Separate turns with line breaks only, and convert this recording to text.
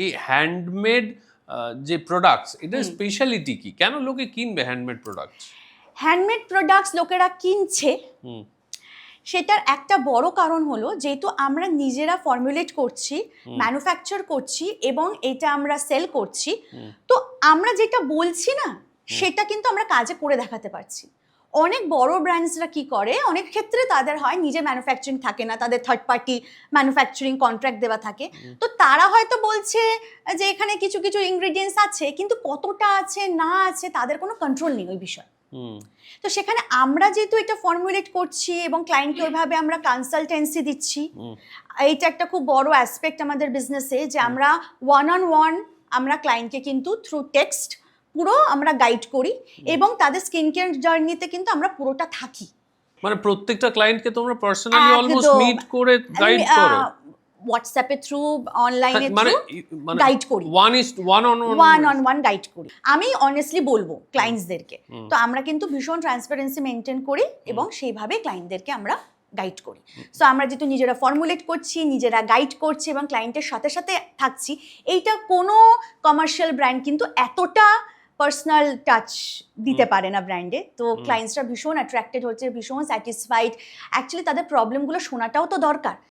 এই হ্যান্ডমেড যে প্রোডাক্টস, এটা স্পেশালিটি কি? কেন লোকে কিনবে হ্যান্ডমেড প্রোডাক্টস?
হ্যান্ডমেড প্রোডাক্টস লোকেরা কিনছে, সেটার একটা বড় কারণ হলো যেহেতু আমরা নিজেরা ফর্মুলেট করছি, ম্যানুফ্যাকচার করছি এবং এটা আমরা সেল করছি, তো আমরা যেটা বলছি না সেটা কিন্তু আমরা কাজে করে দেখাতে পারছি। অনেক বড় ব্র্যান্ডসরা কি করে, অনেক ক্ষেত্রে তাদের হয় নিজে ম্যানুফ্যাকচারিং থাকে না, তাদের থার্ড পার্টি ম্যানুফ্যাকচারিং কন্ট্রাক্ট দেওয়া থাকে, তো তারা হয়তো বলছে যে এখানে কিছু কিছু ইনগ্রেডিয়েন্টস আছে, কিন্তু কতটা আছে না আছে তাদের কোনো কন্ট্রোল নেই ওই বিষয়ে। তো সেখানে আমরা যেহেতু এটা ফর্মুলেট করছি এবং ক্লায়েন্টকে ওইভাবে আমরা কনসালটেন্সি দিচ্ছি, এইটা একটা খুব বড় অ্যাসপেক্ট আমাদের বিজনেসে, যে আমরা ওয়ান অন ওয়ান আমরা ক্লায়েন্টকে কিন্তু থ্রু টেক্সট পুরো আমরা গাইড করি এবং তাদের স্কিন কেয়ার জার্নিতে কিন্তু আমরা পুরোটা থাকি।
মানে প্রত্যেকটা ক্লায়েন্টকে তোমরা পার্সোনালি অলমোস্ট মিট করে গাইড করো?
হোয়াটসঅ্যাপে থ্রু, অনলাইনে
মানে
গাইড করি, ওয়ান অন ওয়ান গাইড করি। আমি অনেস্টলি বলবো ক্লায়েন্টসদেরকে, তো আমরা কিন্তু ভীষণ ট্রান্সপারেন্সি মেনটেন করি এবং সেইভাবে ক্লায়েন্টদেরকে আমরা গাইড করি। সো আমরা যেহেতু নিজেরা ফর্মুলেট করছি, নিজেরা গাইড করছি এবং ক্লায়েন্টের সাথে সাথে থাকছি, এইটা কোনো কমার্শিয়াল ব্র্যান্ড কিন্তু এতটা পার্সোনাল টাচ দিতে পারে না ব্র্যান্ডে। তো ক্লায়েন্টসরা ভীষণ অ্যাট্রাক্টেড হচ্ছে, ভীষণ স্যাটিসফাইড। অ্যাকচুয়ালি তাদের প্রবলেমগুলো শোনাটাও তো দরকার।